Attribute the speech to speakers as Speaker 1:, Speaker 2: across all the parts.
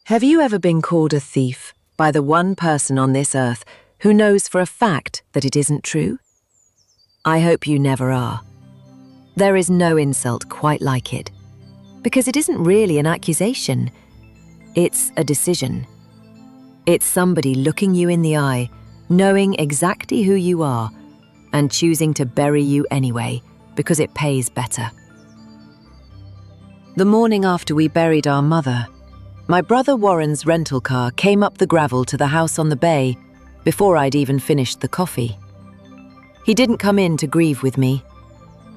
Speaker 1: Have you ever been called a thief by the one person on this earth who knows for a fact that it isn't true? I hope you never are. There is no insult quite like it, because it isn't really an accusation. It's a decision. It's somebody looking you in the eye, knowing exactly who you are, and choosing to bury you anyway, because it pays better. The morning after we buried our mother, my brother Warren's rental car came up the gravel to the house on the bay before I'd even finished the coffee. He didn't come in to grieve with me.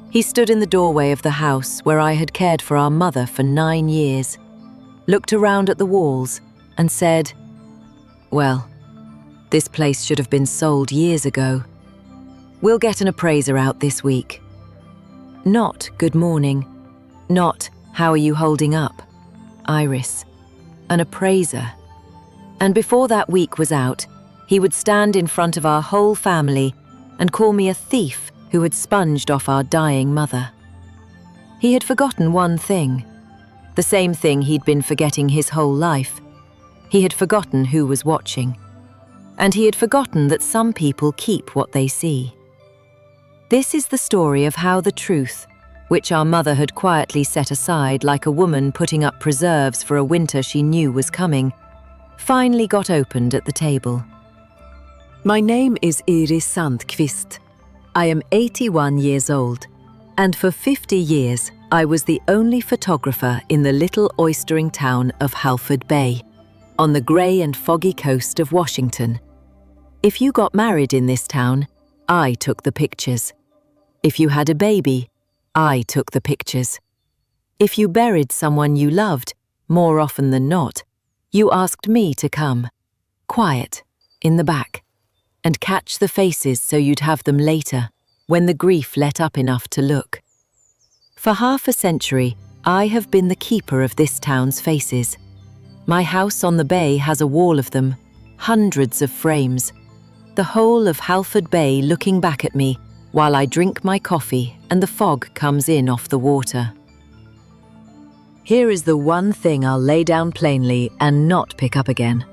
Speaker 1: He stood in the doorway of the house where I had cared for our mother for 9 years, looked around at the walls and said, "Well, this place should have been sold years ago. We'll get an appraiser out this week." Not "good morning," not "how are you holding up," Iris. An appraiser. And before that week was out, he would stand in front of our whole family and call me a thief who had sponged off our dying mother. He had forgotten one thing, the same thing he'd been forgetting his whole life. He had forgotten who was watching, and he had forgotten that some people keep what they see. This is the story of how the truth, which our mother had quietly set aside like a woman putting up preserves for a winter she knew was coming, finally got opened at the table. My name is Iris Sandqvist. I am 81 years old, and for 50 years I was the only photographer in the little oystering town of Halford Bay, on the grey and foggy coast of Washington. If you got married in this town, I took the pictures. If you had a baby, I took the pictures. If you buried someone you loved, more often than not, you asked me to come, quiet, in the back, and catch the faces so you'd have them later, when the grief let up enough to look. For half a century, I have been the keeper of this town's faces. My house on the bay has a wall of them, hundreds of frames, the whole of Halford Bay looking back at me while I drink my coffee and the fog comes in off the water. Here is the one thing I'll lay down plainly and not pick up again.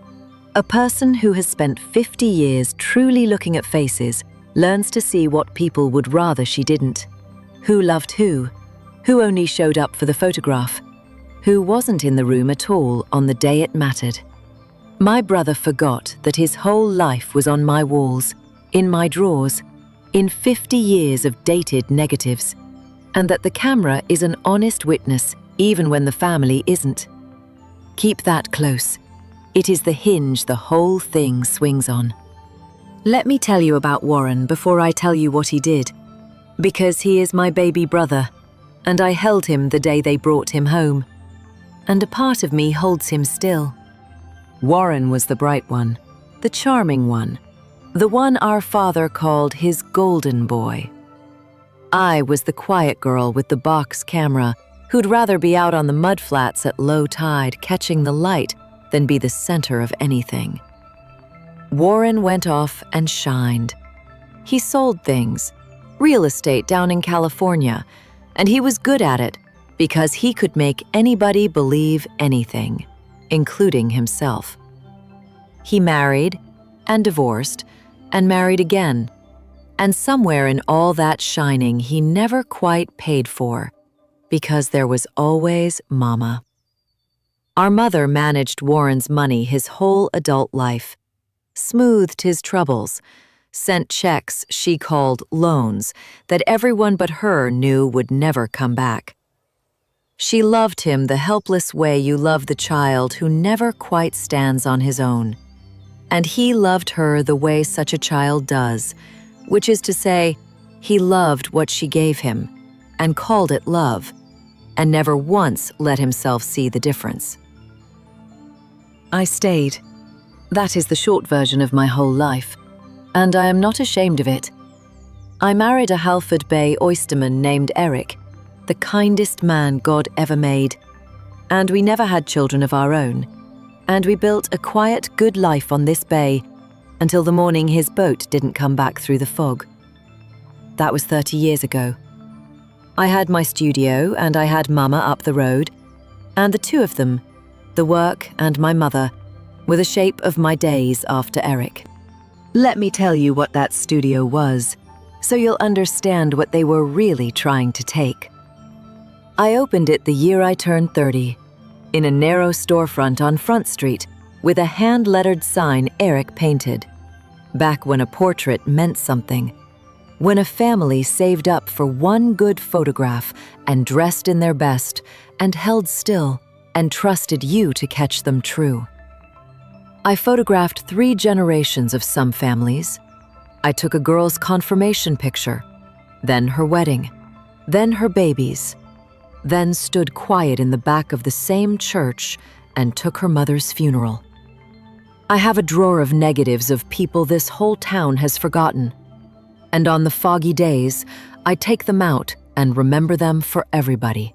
Speaker 1: A person who has spent 50 years truly looking at faces learns to see what people would rather she didn't. Who loved who only showed up for the photograph, who wasn't in the room at all on the day it mattered. My brother forgot that his whole life was on my walls, in my drawers, in 50 years of dated negatives, and that the camera is an honest witness even when the family isn't. Keep that close. It is the hinge the whole thing swings on. Let me tell you about Warren before I tell you what he did, because he is my baby brother, and I held him the day they brought him home, and a part of me holds him still. Warren was the bright one, the charming one, the one our father called his golden boy. I was the quiet girl with the box camera who'd rather be out on the mudflats at low tide catching the light than be the center of anything. Warren went off and shined. He sold things, real estate down in California, and he was good at it because he could make anybody believe anything, including himself. He married and divorced and married again, and somewhere in all that shining he never quite paid for, because there was always Mama. Our mother managed Warren's money his whole adult life, smoothed his troubles, sent checks she called loans that everyone but her knew would never come back. She loved him the helpless way you love the child who never quite stands on his own. And he loved her the way such a child does, which is to say, he loved what she gave him and called it love, and never once let himself see the difference. I stayed. That is the short version of my whole life, and I am not ashamed of it. I married a Halford Bay oysterman named Eric, the kindest man God ever made, and we never had children of our own. And we built a quiet, good life on this bay until the morning his boat didn't come back through the fog. That was 30 years ago. I had my studio and I had Mama up the road, and the two of them, the work, and my mother were the shape of my days after Eric. Let me tell you what that studio was, so you'll understand what they were really trying to take. I opened it the year I turned 30, in a narrow storefront on Front Street with a hand-lettered sign Eric painted. Back when a portrait meant something. When a family saved up for one good photograph and dressed in their best and held still and trusted you to catch them true. I photographed 3 generations of some families. I took a girl's confirmation picture, then her wedding, then her babies, then stood quiet in the back of the same church and took her mother's funeral. I have a drawer of negatives of people this whole town has forgotten, and on the foggy days, I take them out and remember them for everybody.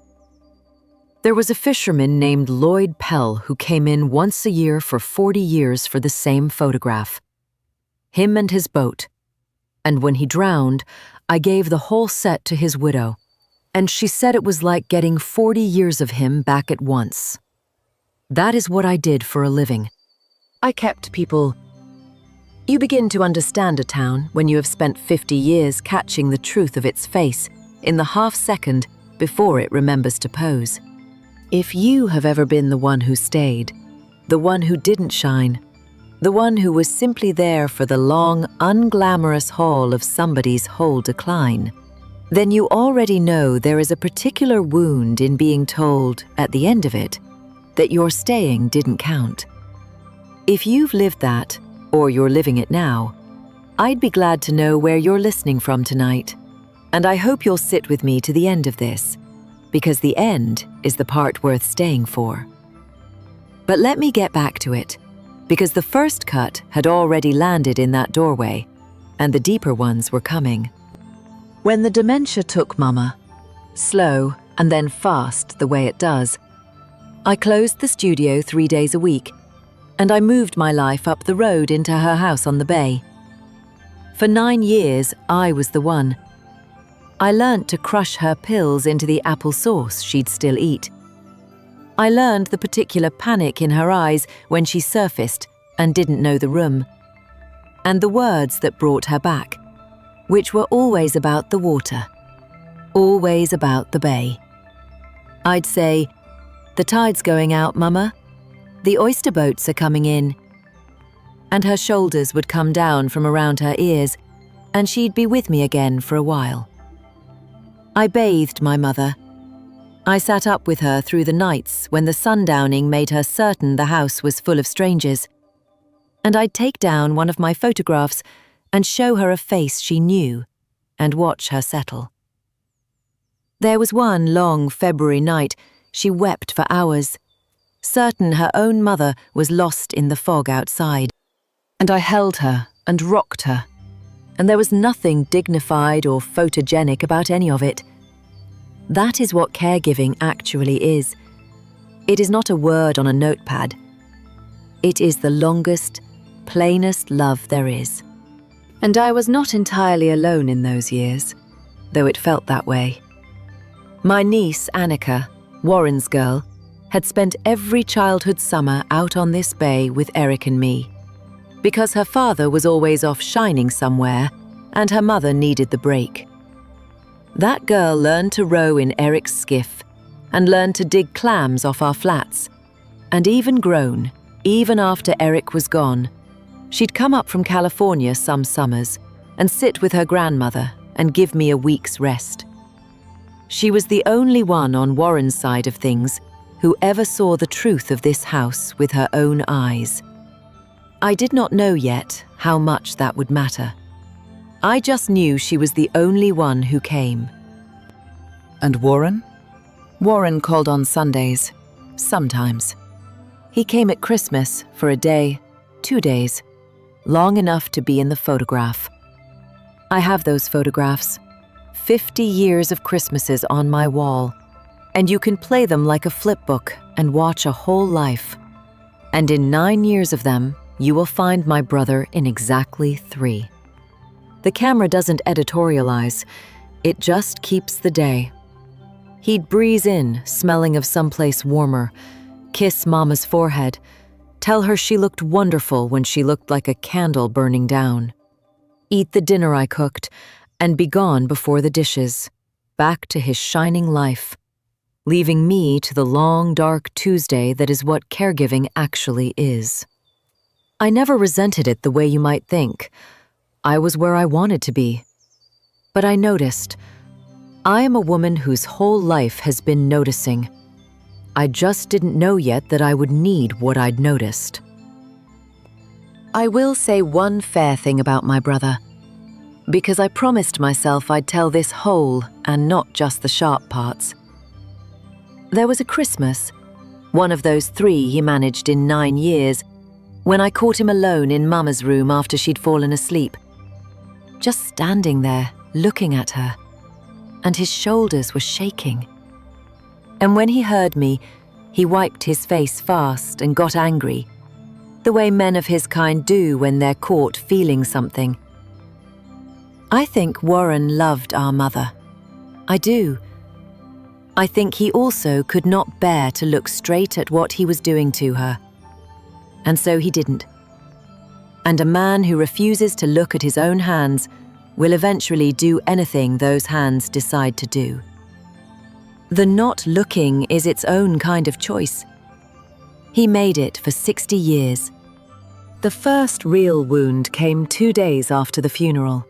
Speaker 1: There was a fisherman named Lloyd Pell who came in once a year for 40 years for the same photograph. Him and his boat. And when he drowned, I gave the whole set to his widow, and she said it was like getting 40 years of him back at once. That is what I did for a living. I kept people. You begin to understand a town when you have spent 50 years catching the truth of its face in the half-second before it remembers to pose. If you have ever been the one who stayed, the one who didn't shine, the one who was simply there for the long, unglamorous haul of somebody's whole decline, then you already know there is a particular wound in being told, at the end of it, that your staying didn't count. If you've lived that, or you're living it now, I'd be glad to know where you're listening from tonight, and I hope you'll sit with me to the end of this, because the end is the part worth staying for. But let me get back to it, because the first cut had already landed in that doorway, and the deeper ones were coming. When the dementia took Mama, slow and then fast the way it does, I closed the studio 3 days a week, and I moved my life up the road into her house on the bay. For 9 years, I was the one. I learnt to crush her pills into the apple sauce she'd still eat. I learned the particular panic in her eyes when she surfaced and didn't know the room, and the words that brought her back, which were always about the water, always about the bay. I'd say, "The tide's going out, Mama. The oyster boats are coming in." And her shoulders would come down from around her ears, and she'd be with me again for a while. I bathed my mother. I sat up with her through the nights when the sundowning made her certain the house was full of strangers, and I'd take down one of my photographs and show her a face she knew, and watch her settle. There was one long February night she wept for hours, certain her own mother was lost in the fog outside. And I held her and rocked her, and there was nothing dignified or photogenic about any of it. That is what caregiving actually is. It is not a word on a notepad. It is the longest, plainest love there is. And I was not entirely alone in those years, though it felt that way. My niece, Annika, Warren's girl, had spent every childhood summer out on this bay with Eric and me, because her father was always off shining somewhere and her mother needed the break. That girl learned to row in Eric's skiff and learned to dig clams off our flats, and even grown, even after Eric was gone, she'd come up from California some summers and sit with her grandmother and give me a week's rest. She was the only one on Warren's side of things who ever saw the truth of this house with her own eyes. I did not know yet how much that would matter. I just knew she was the only one who came. And Warren? Warren called on Sundays, sometimes. He came at Christmas for a day, 2 days, long enough to be in the photograph. I have those photographs, 50 years of Christmases on my wall, and you can play them like a flipbook and watch a whole life. And in 9 years of them, you will find my brother in exactly 3. The camera doesn't editorialize, it just keeps the day. He'd breeze in, smelling of someplace warmer, kiss Mama's forehead, tell her she looked wonderful when she looked like a candle burning down, eat the dinner I cooked, and be gone before the dishes, back to his shining life, leaving me to the long, dark Tuesday that is what caregiving actually is. I never resented it the way you might think. I was where I wanted to be. But I noticed. I am a woman whose whole life has been noticing. I just didn't know yet that I would need what I'd noticed. I will say one fair thing about my brother, because I promised myself I'd tell this whole and not just the sharp parts. There was a Christmas, one of those 3 he managed in 9 years, when I caught him alone in Mama's room after she'd fallen asleep, just standing there, looking at her, and his shoulders were shaking. And when he heard me, he wiped his face fast and got angry, the way men of his kind do when they're caught feeling something. I think Warren loved our mother. I do. I think he also could not bear to look straight at what he was doing to her. And so he didn't. And a man who refuses to look at his own hands will eventually do anything those hands decide to do. The not looking is its own kind of choice. He made it for 60 years. The first real wound came 2 days after the funeral.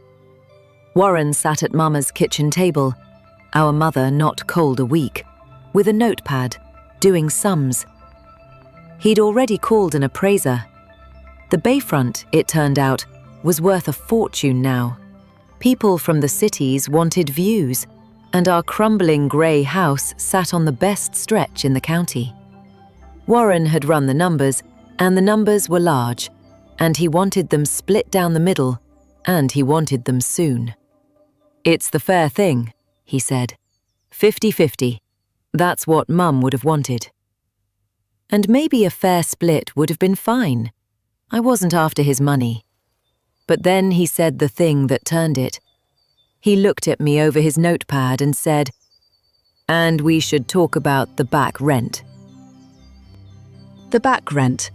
Speaker 1: Warren sat at Mama's kitchen table, our mother not cold a week, with a notepad, doing sums. He'd already called an appraiser. The bayfront, it turned out, was worth a fortune now. People from the cities wanted views, and our crumbling grey house sat on the best stretch in the county. Warren had run the numbers, and the numbers were large, and he wanted them split down the middle, and he wanted them soon. "It's the fair thing," he said. 50-50. That's what Mum would have wanted. And maybe a fair split would have been fine. I wasn't after his money. But then he said the thing that turned it. He looked at me over his notepad and said, "And we should talk about the back rent." The back rent.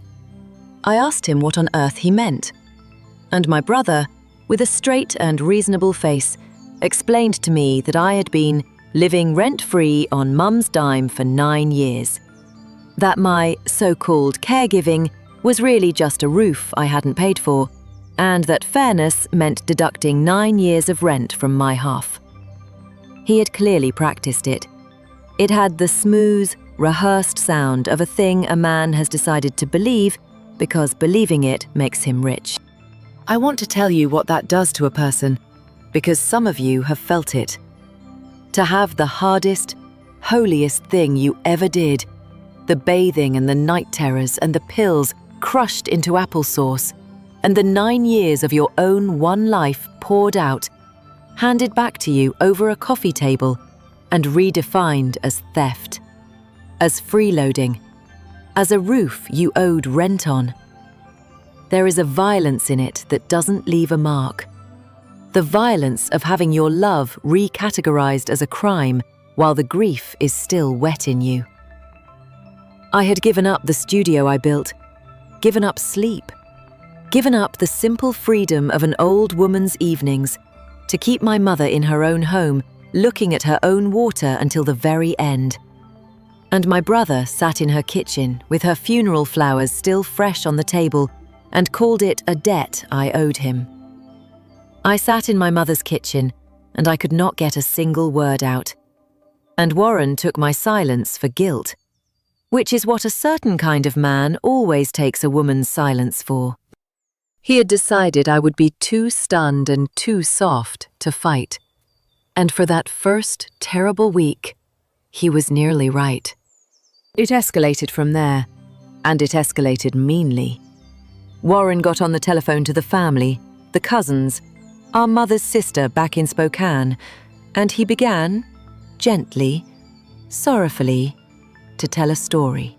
Speaker 1: I asked him what on earth he meant. And my brother, with a straight and reasonable face, explained to me that I had been living rent-free on Mum's dime for 9 years. That my so-called caregiving was really just a roof I hadn't paid for, and that fairness meant deducting 9 years of rent from my half. He had clearly practiced it. It had the smooth, rehearsed sound of a thing a man has decided to believe because believing it makes him rich. I want to tell you what that does to a person, because some of you have felt it. To have the hardest, holiest thing you ever did, the bathing and the night terrors and the pills crushed into applesauce, and the 9 years of your own one life poured out, handed back to you over a coffee table, and redefined as theft, as freeloading, as a roof you owed rent on. There is a violence in it that doesn't leave a mark. The violence of having your love recategorized as a crime while the grief is still wet in you. I had given up the studio I built, given up sleep, given up the simple freedom of an old woman's evenings to keep my mother in her own home, looking at her own water until the very end. And my brother sat in her kitchen with her funeral flowers still fresh on the table and called it a debt I owed him. I sat in my mother's kitchen and I could not get a single word out. And Warren took my silence for guilt, which is what a certain kind of man always takes a woman's silence for. He had decided I would be too stunned and too soft to fight. And for that first terrible week, he was nearly right. It escalated from there, and it escalated meanly. Warren got on the telephone to the family, the cousins, our mother's sister back in Spokane, and he began, gently, sorrowfully, to tell a story.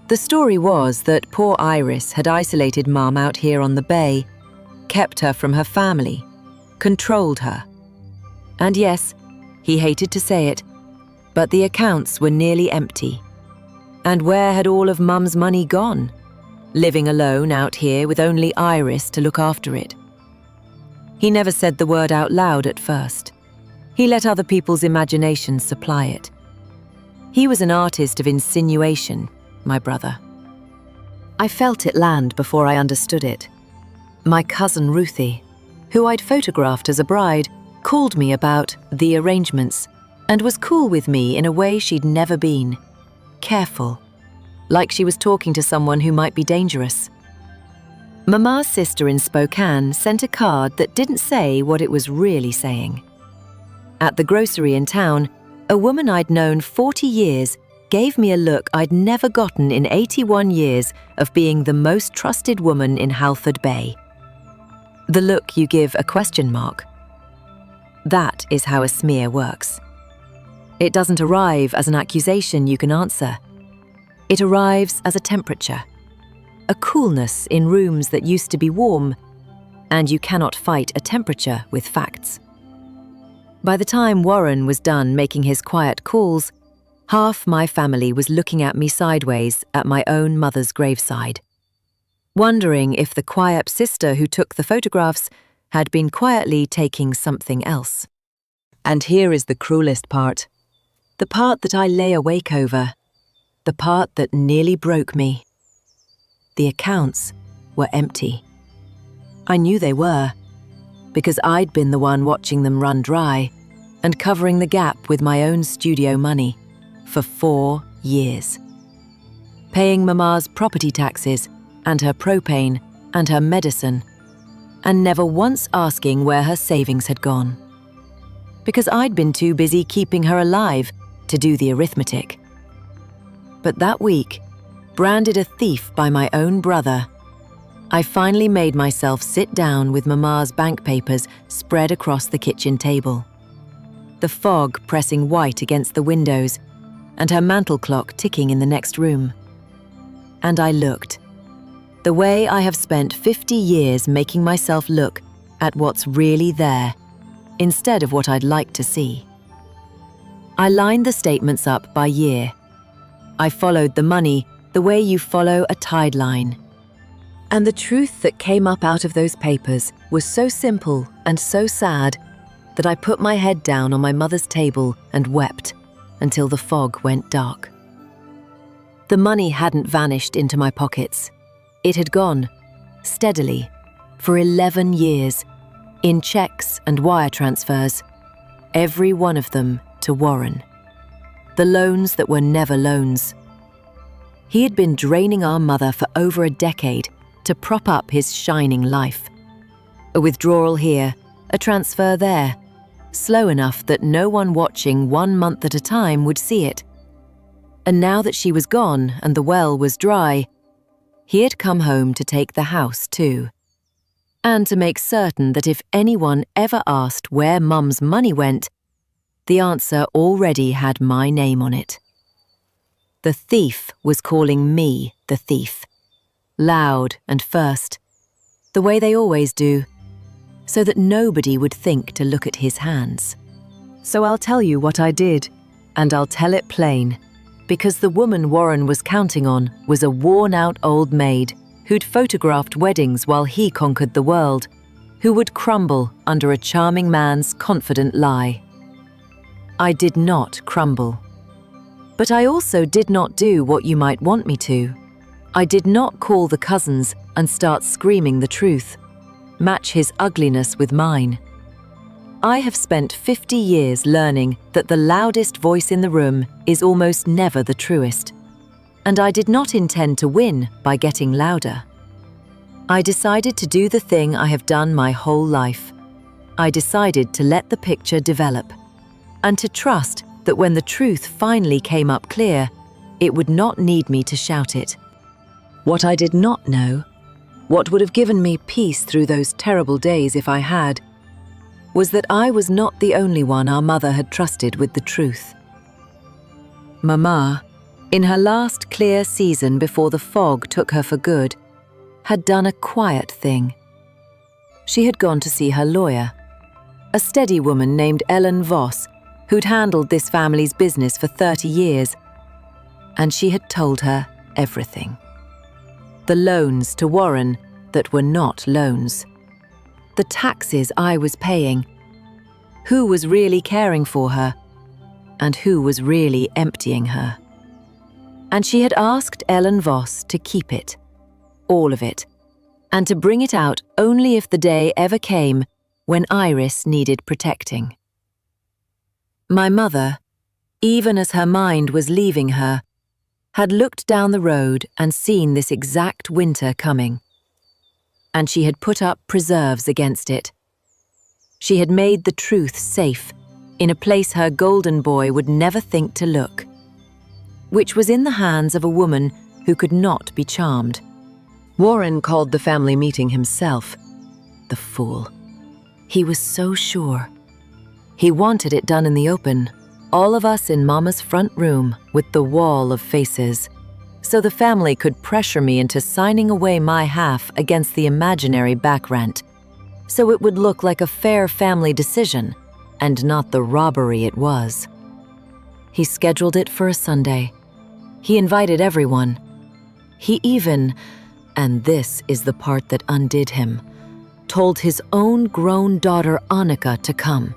Speaker 1: The story was that poor Iris had isolated Mum out here on the bay, kept her from her family, controlled her. And yes, he hated to say it, but the accounts were nearly empty. And where had all of Mum's money gone? Living alone out here with only Iris to look after it. He never said the word out loud at first. He let other people's imaginations supply it. He was an artist of insinuation, my brother. I felt it land before I understood it. My cousin Ruthie, who I'd photographed as a bride, called me about the arrangements and was cool with me in a way she'd never been. Careful, like she was talking to someone who might be dangerous. Mama's sister in Spokane sent a card that didn't say what it was really saying. At the grocery in town, a woman I'd known 40 years gave me a look I'd never gotten in 81 years of being the most trusted woman in Halford Bay. The look you give a question mark. That is how a smear works. It doesn't arrive as an accusation you can answer. It arrives as a temperature, a coolness in rooms that used to be warm, and you cannot fight a temperature with facts. By the time Warren was done making his quiet calls, half my family was looking at me sideways at my own mother's graveside, wondering if the quiet sister who took the photographs had been quietly taking something else. And here is the cruelest part, the part that I lay awake over, the part that nearly broke me. The accounts were empty. I knew they were, because I'd been the one watching them run dry and covering the gap with my own studio money for 4 years. Paying Mama's property taxes and her propane and her medicine, and never once asking where her savings had gone. Because I'd been too busy keeping her alive to do the arithmetic. But that week, branded a thief by my own brother, I finally made myself sit down with Mama's bank papers spread across the kitchen table, the fog pressing white against the windows and her mantel clock ticking in the next room. And I looked, the way I have spent 50 years making myself look at what's really there, instead of what I'd like to see. I lined the statements up by year. I followed the money the way you follow a tide line. And the truth that came up out of those papers was so simple and so sad that I put my head down on my mother's table and wept until the fog went dark. The money hadn't vanished into my pockets. It had gone, steadily, for 11 years, in checks and wire transfers, every one of them to Warren. The loans that were never loans. He had been draining our mother for over a decade to prop up his shining life. A withdrawal here, a transfer there, slow enough that no one watching 1 month at a time would see it. And now that she was gone and the well was dry, he had come home to take the house too, and to make certain that if anyone ever asked where Mum's money went, the answer already had my name on it. The thief was calling me the thief, loud and first, the way they always do, so that nobody would think to look at his hands. So I'll tell you what I did, and I'll tell it plain, because the woman Warren was counting on was a worn-out old maid who'd photographed weddings while he conquered the world, who would crumble under a charming man's confident lie. I did not crumble. But I also did not do what you might want me to. I did not call the cousins and start screaming the truth, match his ugliness with mine. I have spent 50 years learning that the loudest voice in the room is almost never the truest, and I did not intend to win by getting louder. I decided to do the thing I have done my whole life. I decided to let the picture develop, and to trust that when the truth finally came up clear, it would not need me to shout it. What I did not know, what would have given me peace through those terrible days if I had, was that I was not the only one our mother had trusted with the truth. Mama, in her last clear season before the fog took her for good, had done a quiet thing. She had gone to see her lawyer, a steady woman named Ellen Voss, who'd handled this family's business for 30 years. and she had told her everything. The loans to Warren that were not loans. The taxes I was paying. Who was really caring for her, and who was really emptying her. And she had asked Ellen Voss to keep it, all of it, and to bring it out only if the day ever came when Iris needed protecting. My mother, even as her mind was leaving her, had looked down the road and seen this exact winter coming. And she had put up preserves against it. She had made the truth safe in a place her golden boy would never think to look, which was in the hands of a woman who could not be charmed. Warren called the family meeting himself. The fool. He was so sure. He wanted it done in the open, all of us in Mama's front room with the wall of faces, so the family could pressure me into signing away my half against the imaginary back rent, so it would look like a fair family decision and not the robbery it was. He scheduled it for a Sunday. He invited everyone. He even, and this is the part that undid him, told his own grown daughter Annika to come,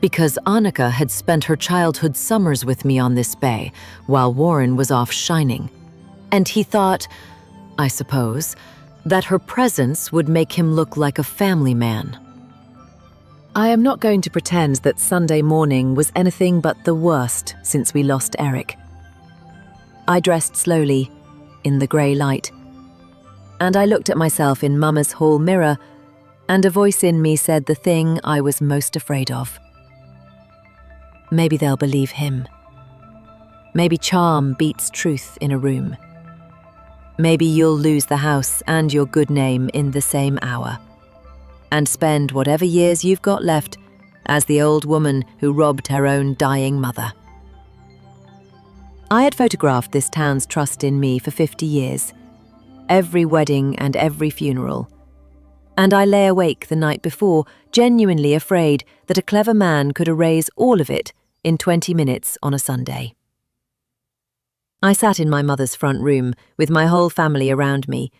Speaker 1: because Annika had spent her childhood summers with me on this bay while Warren was off shining. And he thought, I suppose, that her presence would make him look like a family man. I am not going to pretend that Sunday morning was anything but the worst since we lost Eric. I dressed slowly, in the grey light, and I looked at myself in Mama's hall mirror, and a voice in me said the thing I was most afraid of. Maybe they'll believe him. Maybe charm beats truth in a room. Maybe you'll lose the house and your good name in the same hour, and spend whatever years you've got left as the old woman who robbed her own dying mother. I had photographed this town's trust in me for 50 years, every wedding and every funeral, and I lay awake the night before, genuinely afraid that a clever man could erase all of it in 20 minutes on a Sunday. I sat in my mother's front room with my whole family around me,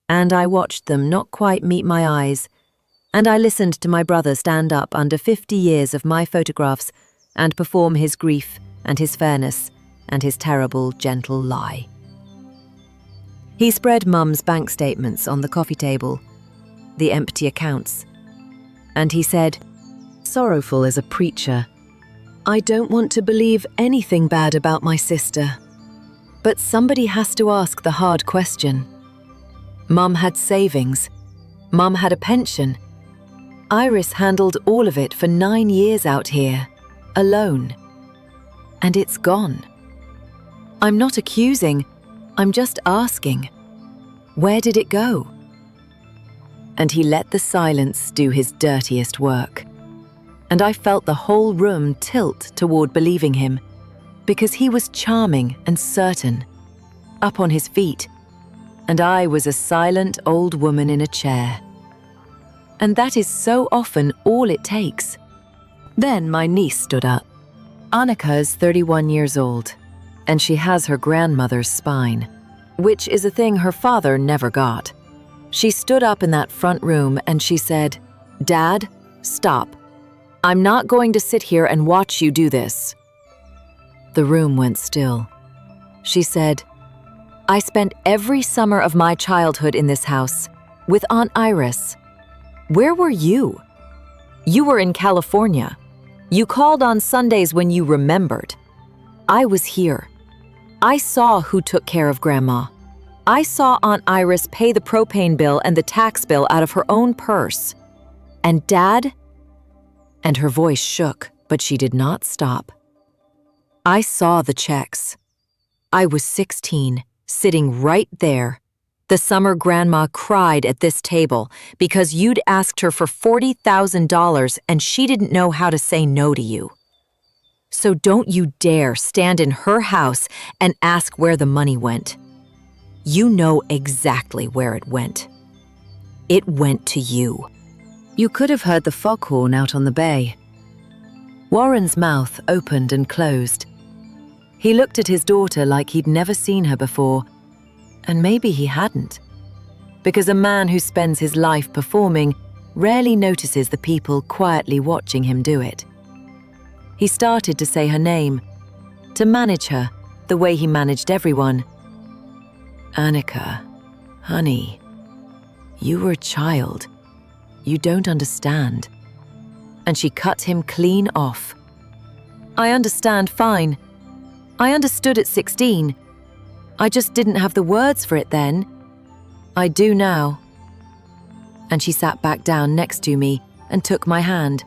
Speaker 1: and I watched them not quite meet my eyes, and I listened to my brother stand up under 50 years of my photographs and perform his grief and his fairness and his terrible, gentle lie. He spread Mum's bank statements on the coffee table, the empty accounts, and he said, sorrowful as a preacher, I don't want to believe anything bad about my sister. But somebody has to ask the hard question. Mum had savings. Mum had a pension. Iris handled all of it for 9 years out here, alone. And it's gone. I'm not accusing, I'm just asking. Where did it go? And he let the silence do his dirtiest work. And I felt the whole room tilt toward believing him, because he was charming and certain, up on his feet, and I was a silent old woman in a chair. And that is so often all it takes. Then my niece stood up. Annika's 31 years old, and she has her grandmother's spine, which is a thing her father never got. She stood up in that front room and she said, Dad, stop. I'm not going to sit here and watch you do this. The room went still. She said, I spent every summer of my childhood in this house with Aunt Iris. Where were you? You were in California. You called on Sundays when you remembered. I was here. I saw who took care of Grandma. I saw Aunt Iris pay the propane bill and the tax bill out of her own purse. And Dad? And her voice shook, but she did not stop. I saw the checks. I was 16, sitting right there, the summer Grandma cried at this table because you'd asked her for $40,000 and she didn't know how to say no to you. So don't you dare stand in her house and ask where the money went. You know exactly where it went. It went to you. You could have heard the foghorn out on the bay. Warren's mouth opened and closed. He looked at his daughter like he'd never seen her before, and maybe he hadn't, because a man who spends his life performing rarely notices the people quietly watching him do it. He started to say her name, to manage her the way he managed everyone. "Annika, honey, you were a child. You don't understand." And she cut him clean off. "I understand fine. I understood at 16. I just didn't have the words for it then. I do now." And she sat back down next to me and took my hand.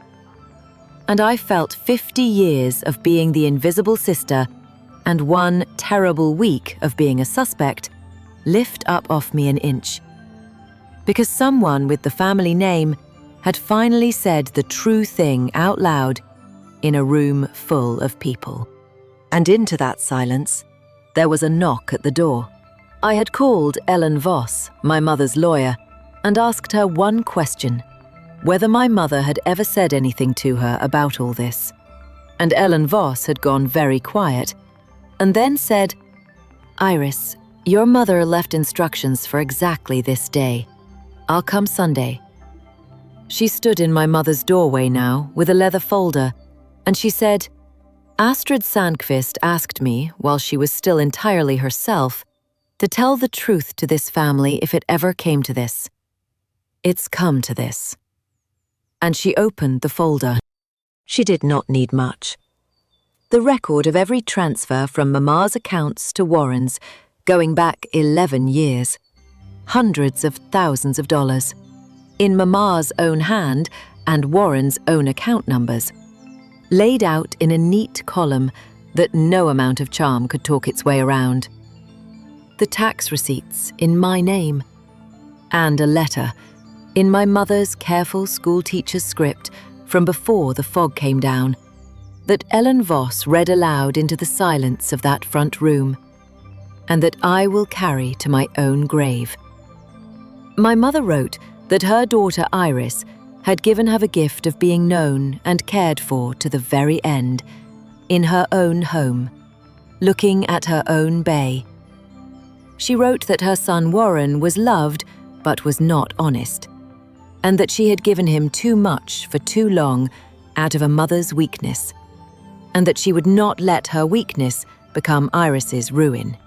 Speaker 1: And I felt 50 years of being the invisible sister and one terrible week of being a suspect lift up off me an inch. Because someone with the family name had finally said the true thing out loud in a room full of people. And into that silence, there was a knock at the door. I had called Ellen Voss, my mother's lawyer, and asked her one question, whether my mother had ever said anything to her about all this. And Ellen Voss had gone very quiet, and then said, "Iris, your mother left instructions for exactly this day. I'll come Sunday." She stood in my mother's doorway now with a leather folder, and she said, "Astrid Sandqvist asked me, while she was still entirely herself, to tell the truth to this family if it ever came to this. It's come to this." And she opened the folder. She did not need much. The record of every transfer from Mama's accounts to Warren's, going back 11 years. Hundreds of thousands of dollars. In Mama's own hand and Warren's own account numbers. Laid out in a neat column that no amount of charm could talk its way around. The tax receipts in my name. And a letter in my mother's careful schoolteacher's script from before the fog came down, that Ellen Voss read aloud into the silence of that front room, and that I will carry to my own grave. My mother wrote that her daughter Iris had given her the gift of being known and cared for to the very end, in her own home, looking at her own bay. She wrote that her son Warren was loved but was not honest, and that she had given him too much for too long out of a mother's weakness, and that she would not let her weakness become Iris's ruin.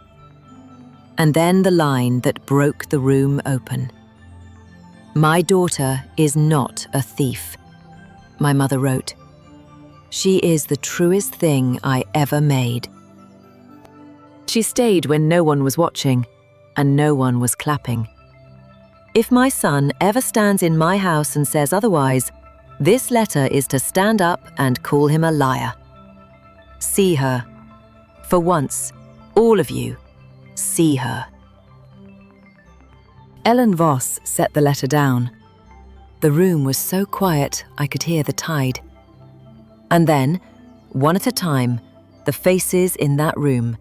Speaker 1: And then the line that broke the room open. "My daughter is not a thief," my mother wrote. "She is the truest thing I ever made." She stayed when no one was watching, and no one was clapping. If my son ever stands in my house and says otherwise, this letter is to stand up and call him a liar. See her. For once, all of you, see her. Ellen Voss set the letter down. The room was so quiet I could hear the tide. And then, one at a time, the faces in that room,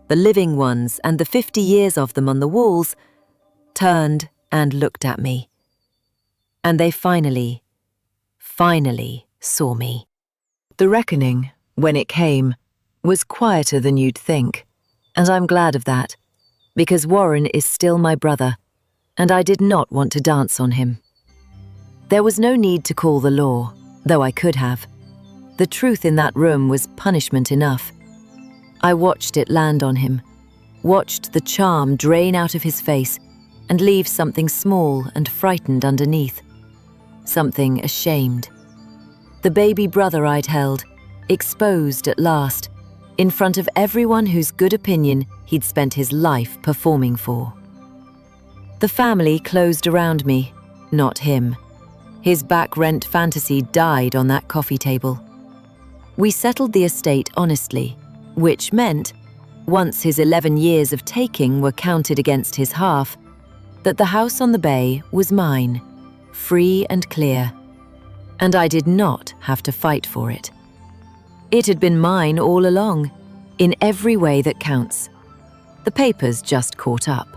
Speaker 1: the living ones and the 50 years of them on the walls, turned and looked at me. And they finally saw me. The reckoning, when it came, was quieter than you'd think, and I'm glad of that, because Warren is still my brother, and I did not want to dance on him. There was no need to call the law, though I could have. The truth in that room was punishment enough. I watched it land on him, watched the charm drain out of his face and leave something small and frightened underneath, something ashamed. The baby brother I'd held, exposed at last, in front of everyone whose good opinion he'd spent his life performing for. The family closed around me, not him. His back rent fantasy died on that coffee table. We settled the estate honestly, which meant, once his 11 years of taking were counted against his half, that the house on the bay was mine, free and clear, and I did not have to fight for it. It had been mine all along, in every way that counts. The papers just caught up.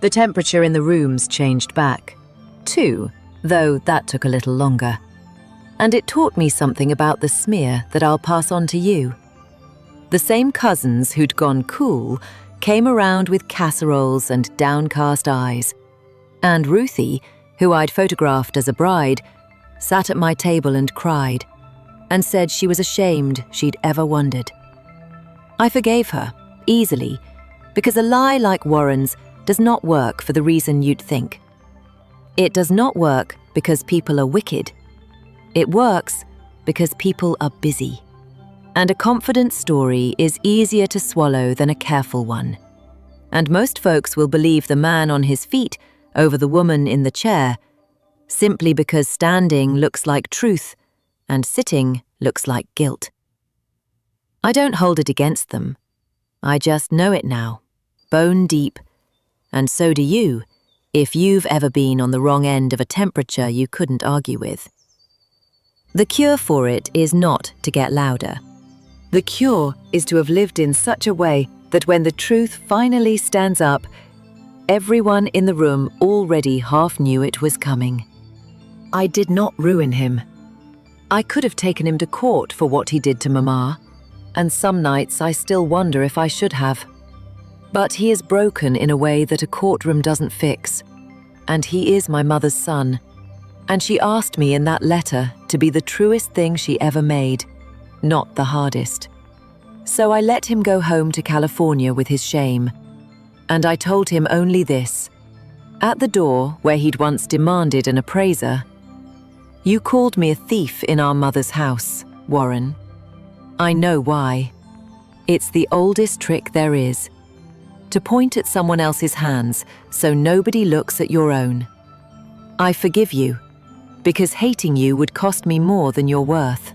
Speaker 1: The temperature in the rooms changed back, too, though that took a little longer. And it taught me something about the smear that I'll pass on to you. The same cousins who'd gone cool came around with casseroles and downcast eyes. And Ruthie, who I'd photographed as a bride, sat at my table and cried, and said she was ashamed she'd ever wondered. I forgave her, easily, because a lie like Warren's does not work for the reason you'd think. It does not work because people are wicked. It works because people are busy. And a confident story is easier to swallow than a careful one. And most folks will believe the man on his feet over the woman in the chair, simply because standing looks like truth and sitting looks like guilt. I don't hold it against them. I just know it now, bone deep, and so do you, if you've ever been on the wrong end of a temperature you couldn't argue with. The cure for it is not to get louder. The cure is to have lived in such a way that when the truth finally stands up, everyone in the room already half knew it was coming. I did not ruin him. I could have taken him to court for what he did to Mama, and some nights I still wonder if I should have. But he is broken in a way that a courtroom doesn't fix, and he is my mother's son, and she asked me in that letter to be the truest thing she ever made, not the hardest. So I let him go home to California with his shame, and I told him only this. At the door, where he'd once demanded an appraiser, "You called me a thief in our mother's house, Warren. I know why. It's the oldest trick there is, to point at someone else's hands so nobody looks at your own. I forgive you, because hating you would cost me more than you're worth,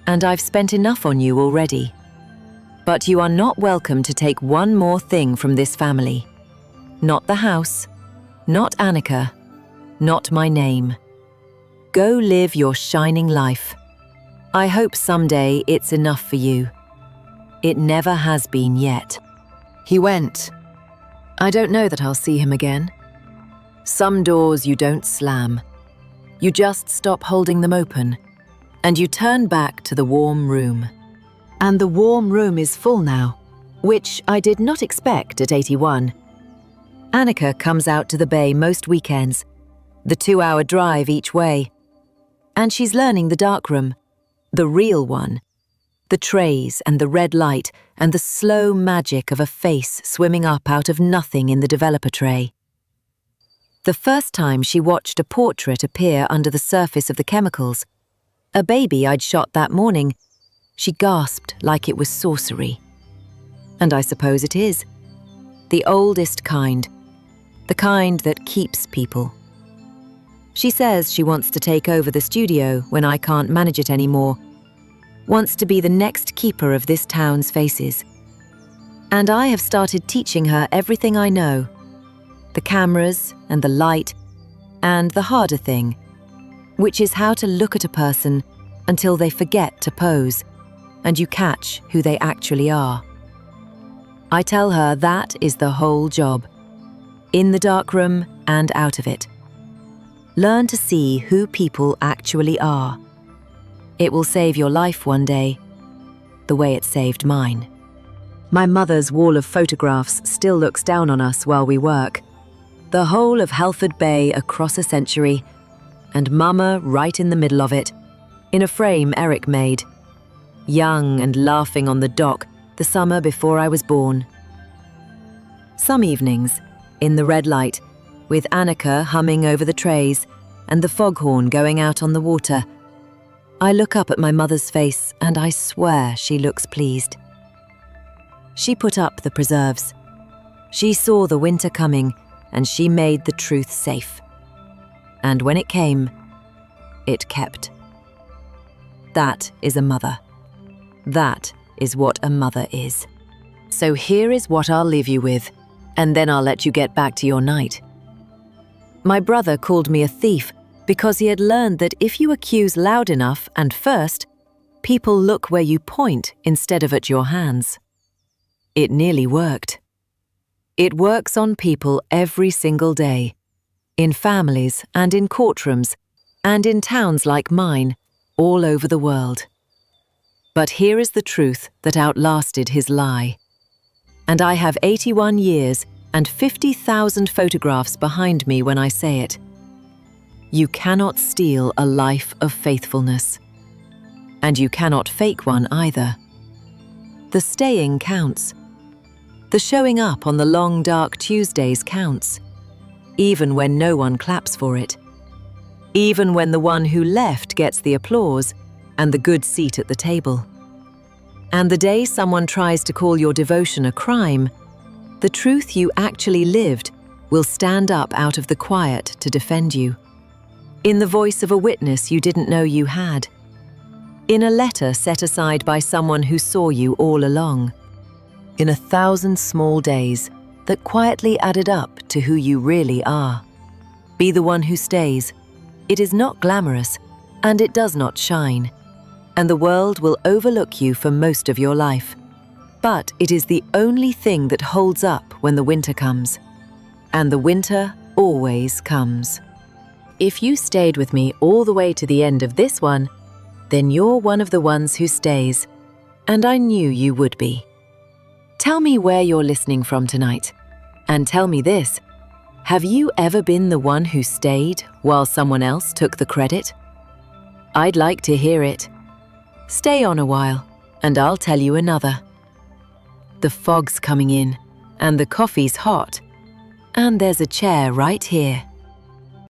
Speaker 1: and I've spent enough on you already. But you are not welcome to take one more thing from this family. Not the house, not Annika, not my name. Go live your shining life. I hope someday it's enough for you. It never has been yet." He went. I don't know that I'll see him again. Some doors you don't slam. You just stop holding them open, and you turn back to the warm room. And the warm room is full now, which I did not expect at 81. Annika comes out to the bay most weekends, the 2-hour drive each way. And she's learning the darkroom, the real one, the trays and the red light and the slow magic of a face swimming up out of nothing in the developer tray. The first time she watched a portrait appear under the surface of the chemicals, a baby I'd shot that morning, she gasped like it was sorcery. And I suppose it is. The oldest kind, the kind that keeps people. She says she wants to take over the studio when I can't manage it anymore, wants to be the next keeper of this town's faces. And I have started teaching her everything I know, the cameras and the light, and the harder thing, which is how to look at a person until they forget to pose, and you catch who they actually are. I tell her that is the whole job, in the darkroom and out of it. Learn to see who people actually are. It will save your life one day, the way it saved mine. My mother's wall of photographs still looks down on us while we work. The whole of Halford Bay across a century, and Mama right in the middle of it, in a frame Eric made, young and laughing on the dock the summer before I was born. Some evenings, in the red light, with Annika humming over the trays and the foghorn going out on the water, I look up at my mother's face and I swear she looks pleased. She put up the preserves. She saw the winter coming and she made the truth safe. And when it came, it kept. That is a mother. That is what a mother is. So here is what I'll leave you with, and then I'll let you get back to your night. My brother called me a thief because he had learned that if you accuse loud enough and first, people look where you point instead of at your hands. It nearly worked. It works on people every single day, in families and in courtrooms, and in towns like mine, all over the world. But here is the truth that outlasted his lie. And I have 81 years and 50,000 photographs behind me when I say it. You cannot steal a life of faithfulness. And you cannot fake one either. The staying counts. The showing up on the long dark Tuesdays counts, even when no one claps for it. Even when the one who left gets the applause and the good seat at the table. And the day someone tries to call your devotion a crime, the truth you actually lived will stand up out of the quiet to defend you. In the voice of a witness you didn't know you had. In a letter set aside by someone who saw you all along. In 1,000 small days that quietly added up to who you really are. Be the one who stays. It is not glamorous, and it does not shine. And the world will overlook you for most of your life. But it is the only thing that holds up when the winter comes. And the winter always comes. If you stayed with me all the way to the end of this one, then you're one of the ones who stays. And I knew you would be. Tell me where you're listening from tonight. And tell me this, have you ever been the one who stayed while someone else took the credit? I'd like to hear it. Stay on a while, and I'll tell you another. The fog's coming in, and the coffee's hot, and there's a chair right here.